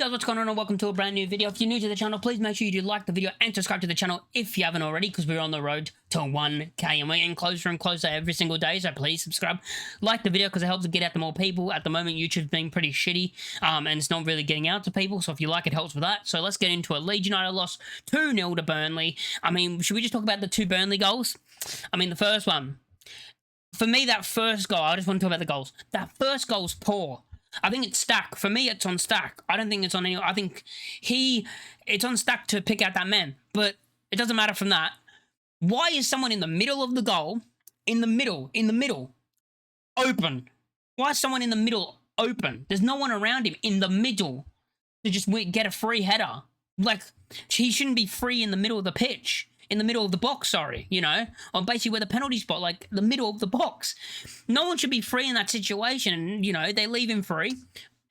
Guys, what's going on, and welcome to a brand new video. If you're new to the channel, please make sure you do like the video and subscribe to the channel if you haven't already, because we're on the road to 1k and we're getting closer and closer every single day. So please subscribe, like the video, because it helps to get out to more people. At the moment, YouTube's being pretty shitty and it's not really getting out to people, so if you like it, helps with that. So let's get into it. Leeds United lost 2-0 to Burnley. I mean, should we just talk about the two Burnley goals? I mean, the first one, for me, that first goal, I just want to talk about the goals. That first goal's poor. I think it's Stack. For me, it's on Stack. I don't think it's on any... I think it's on Stack to pick out that man. But it doesn't matter from that. Why is someone in the middle of the goal, in the middle, open? Why is someone in the middle open? There's no one around him in the middle to just get a free header. Like, he shouldn't be free in the middle of the pitch. In the middle of the box, sorry, you know, or basically where the penalty spot, like the middle of the box. No one should be free in that situation, and, you know, they leave him free.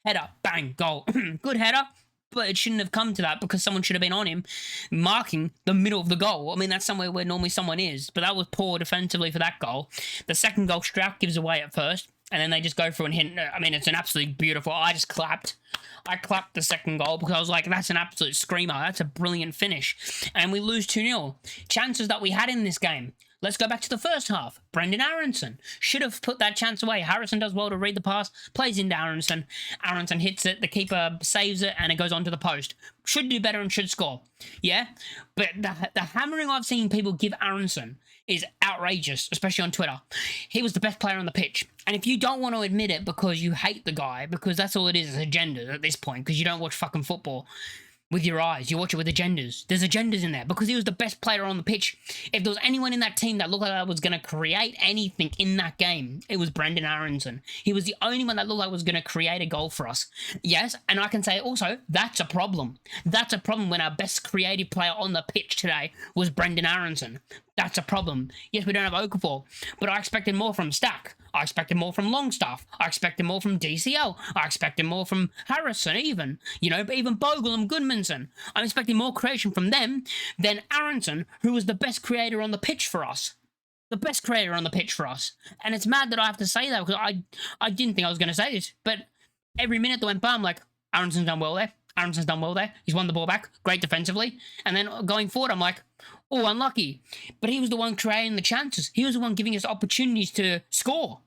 Header, bang, goal. Good header, but it shouldn't have come to that because someone should have been on him marking the middle of the goal. I mean, that's somewhere where normally someone is, but that was poor defensively for that goal. The second goal, Strauch gives away at first, and then they just go through and hit. I mean, it's an absolutely beautiful... I just clapped. I clapped the second goal because I was like, that's an absolute screamer. That's a brilliant finish. And we lose 2-0. Chances that we had in this game. Let's go back to the first half. Brendan Aronson should have put that chance away. Harrison does well to read the pass, plays into Aronson. Aronson hits it, the keeper saves it, and it goes onto the post. Should do better and should score. Yeah? But the hammering I've seen people give Aronson is outrageous, especially on Twitter. He was the best player on the pitch. And if you don't want to admit it because you hate the guy, because that's all it is agendas at this point, because you don't watch fucking football with your eyes, you watch it with agendas. There's agendas in there, because he was the best player on the pitch. If there was anyone in that team that looked like that was going to create anything in that game, it was Brendan Aronson. He was the only one that looked like was going to create a goal for us. Yes, and I can say also, that's a problem. That's a problem when our best creative player on the pitch today was Brendan Aronson. That's a problem. Yes, we don't have Okafor, but I expected more from Stack. I expected more from Longstaff. I expected more from DCL. I expected more from Harrison even. You know, but even Bogle and Goodmanson. I'm expecting more creation from them than Aronson, who was the best creator on the pitch for us. The best creator on the pitch for us. And it's mad that I have to say that, because I didn't think I was going to say this, but every minute that went by, I'm like, Aronson's done well there. Aronson's done well there. He's won the ball back. Great defensively. And then going forward, I'm like, oh, unlucky. But he was the one creating the chances. He was the one giving us opportunities to score.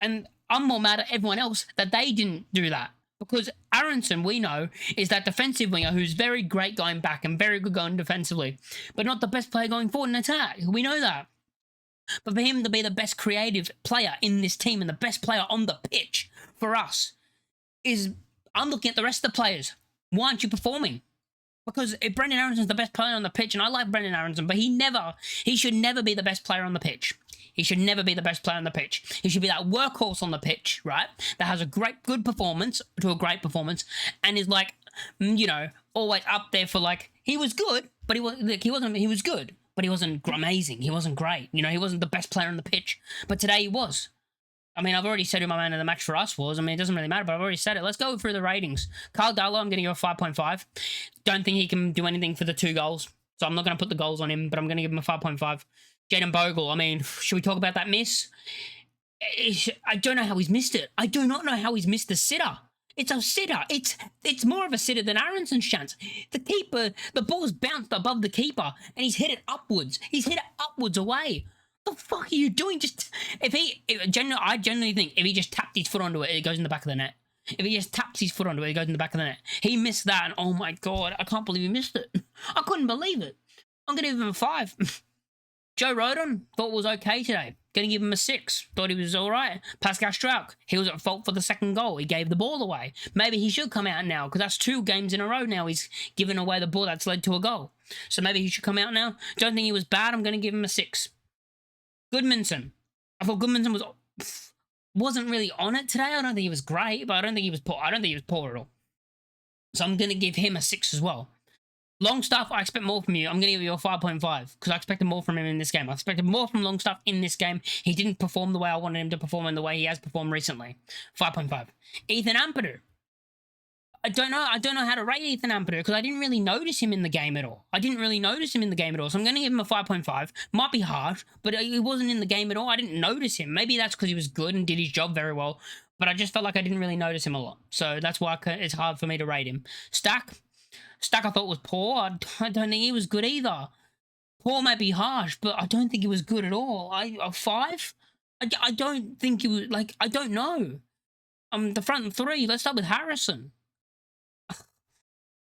And I'm more mad at everyone else that they didn't do that. Because Aronson, we know, is that defensive winger who's very great going back and very good going defensively, but not the best player going forward in attack. We know that. But for him to be the best creative player in this team and the best player on the pitch for us is... I'm looking at the rest of the players. Why aren't you performing? Because if Brendan Aronson's the best player on the pitch, and I like Brendan Aronson, but he should never be the best player on the pitch. He should never be the best player on the pitch. He should be that workhorse on the pitch, right? That has a good performance to a great performance, and is like, you know, always up there for like, he was good, but he was good, but he wasn't amazing. He wasn't great. You know, he wasn't the best player on the pitch, but today he was. I mean, I've already said who my man of the match for us was. I mean, it doesn't really matter, but I've already said it. Let's go through the ratings. Carl Darlow, I'm going to give a 5.5. Don't think he can do anything for the 2 goals, so I'm not going to put the goals on him, but I'm going to give him a 5.5. Jaden Bogle, I mean, should we talk about that miss? I don't know how he's missed it. I do not know how he's missed the sitter. It's a sitter. It's more of a sitter than Aronson's chance. The keeper, the ball's bounced above the keeper, and he's hit it upwards. He's hit it upwards away. What the fuck are you doing? I genuinely think if he just tapped his foot onto it, it goes in the back of the net. If he just taps his foot onto it, it goes in the back of the net. He missed that, and oh my god, I can't believe he missed it. I couldn't believe it. I'm going to give him a 5. Joe Rodon, thought was okay today. Going to give him a 6. Thought he was all right. Pascal Strauch, he was at fault for the second goal. He gave the ball away. Maybe he should come out now, because that's 2 games in a row now he's given away the ball that's led to a goal. So maybe he should come out now. Don't think he was bad. I'm going to give him a 6. Goodmanson. I thought Goodmanson wasn't really on it today. I don't think he was great, but I don't think he was poor. I don't think he was poor at all. So I'm going to give him a 6 as well. Longstaff, I expect more from you. I'm going to give you a 5.5 because I expected more from him in this game. I expected more from Longstaff in this game. He didn't perform the way I wanted him to perform and the way he has performed recently. 5.5. Ethan Ampadu. I don't know how to rate Ethan Ampadu because I didn't really notice him in the game at all. So I'm going to give him a 5.5. Might be harsh, but he wasn't in the game at all. I didn't notice him. Maybe that's because he was good and did his job very well. but I just felt like I didn't really notice him a lot. So that's why it's hard for me to rate him. Stack I thought was poor. I don't think he was good either. Poor might be harsh, but I don't think he was good at all. A 5? I don't think he was, like, I don't know. The front three, let's start with Harrison.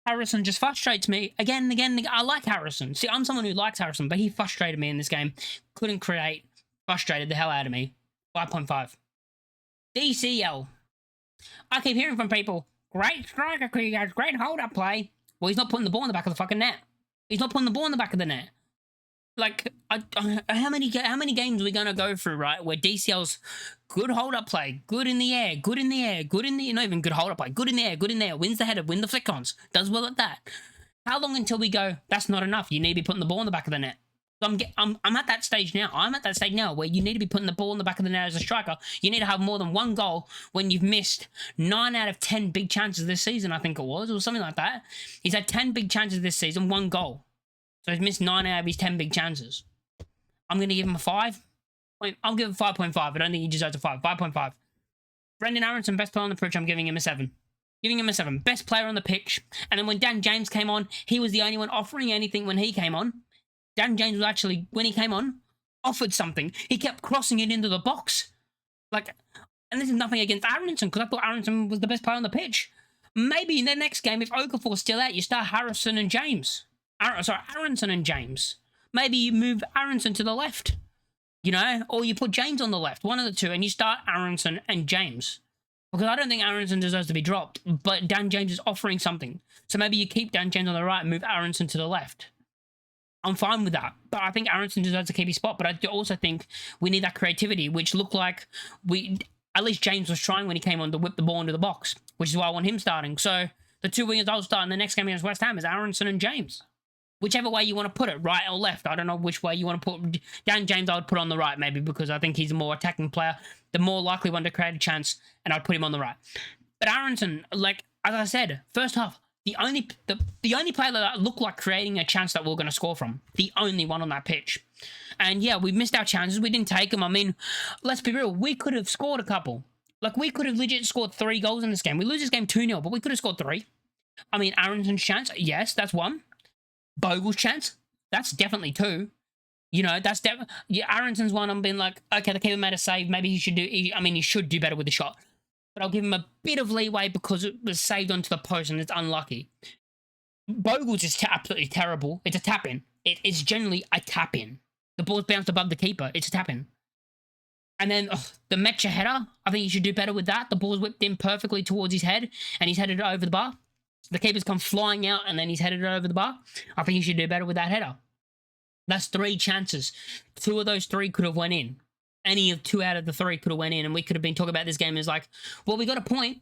Harrison just frustrates me. Again, I like Harrison. See, I'm someone who likes Harrison, but he frustrated me in this game. Couldn't create. Frustrated the hell out of me. 5.5. DCL. I keep hearing from people, great striker, he has great hold-up play. Well, he's not putting the ball in the back of the fucking net. He's not putting the ball in the back of the net. Like, how many games are we going to go through, right, where DCL's good hold-up play, good in the air, not even good hold-up play, good in the air, wins the header, win the flick-ons, does well at that. How long until we go, that's not enough, you need to be putting the ball in the back of the net? So I'm at that stage now. I'm at that stage now where you need to be putting the ball in the back of the net as a striker. You need to have more than one goal when you've missed 9 out of 10 big chances this season, I think it was, or something like that. He's had 10 big chances this season, 1 goal. So he's missed 9 out of his 10 big chances. I'm going to give him a 5. I'll give him 5.5. I don't think he deserves a 5. 5.5. Brendan Aronson, best player on the pitch, I'm giving him a 7. Giving him a 7. Best player on the pitch. And then when Dan James came on, he was the only one offering anything when he came on. Dan James was actually, when he came on, offered something. He kept crossing it into the box. Like, and this is nothing against Aronson, because I thought Aronson was the best player on the pitch. Maybe in the next game, if Okafor's still out, you start Harrison and James. Aronson and James. Maybe you move Aronson to the left, you know, or you put James on the left, one of the two, and you start Aronson and James. Because I don't think Aronson deserves to be dropped, but Dan James is offering something. So maybe you keep Dan James on the right and move Aronson to the left. I'm fine with that, but I think Aronson deserves to keep his spot, but I also think we need that creativity, which looked like at least James was trying when he came on to whip the ball into the box, which is why I want him starting. So the 2 wingers I'll start in the next game against West Ham is Aronson and James. Whichever way you want to put it, right or left. I don't know which way you want to put Dan James. I would put on the right, maybe, because I think he's a more attacking player, the more likely one to create a chance, and I'd put him on the right. But Aronson, like, as I said, first half, the only player that looked like creating a chance that we we're going to score from. The only one on that pitch. And yeah, we missed our chances. We didn't take them. I mean, let's be real. We could have scored a couple. Like, we could have legit scored 3 goals in this game. We lose this game 2-0, but we could have scored 3. I mean, Aronson's chance, yes, that's 1. Bogle's chance, that's definitely 2. You know, that's definitely... Yeah, Aronson's one, I'm being like, okay, the keeper made a save. Maybe he should do... I mean, he should do better with the shot. But I'll give him a bit of leeway because it was saved onto the post and it's unlucky. Bogle's is absolutely terrible. It's a tap-in. It's generally a tap-in. The ball's bounced above the keeper. It's a tap-in. And then the Metcha header, I think he should do better with that. The ball's whipped in perfectly towards his head and he's headed it over the bar. The keeper's come flying out and then he's headed it over the bar. I think he should do better with that header. That's 3 chances. 2 of those 3 could have went in. Any of 2 out of the 3 could have went in, and we could have been talking about this game as like, well, we got a point,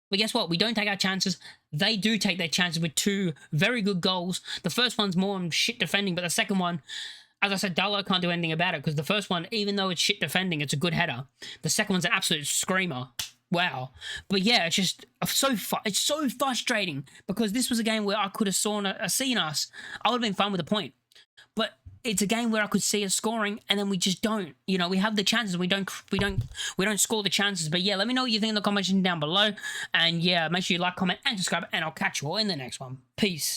but guess what? We don't take our chances. They do take their chances with 2 very good goals. The first one's more on shit defending, but the second one, as I said, Darlow can't do anything about it because the first one, even though it's shit defending, it's a good header. The second one's an absolute screamer. Wow. But yeah, it's just it's so frustrating because this was a game where I could have seen us. I would have been fine with a point. But it's a game where I could see us scoring and then we just don't. You know, we have the chances, we don't score the chances. But yeah, let me know what you think in the comments down below. And yeah, make sure you like, comment, and subscribe, and I'll catch you all in the next one. Peace.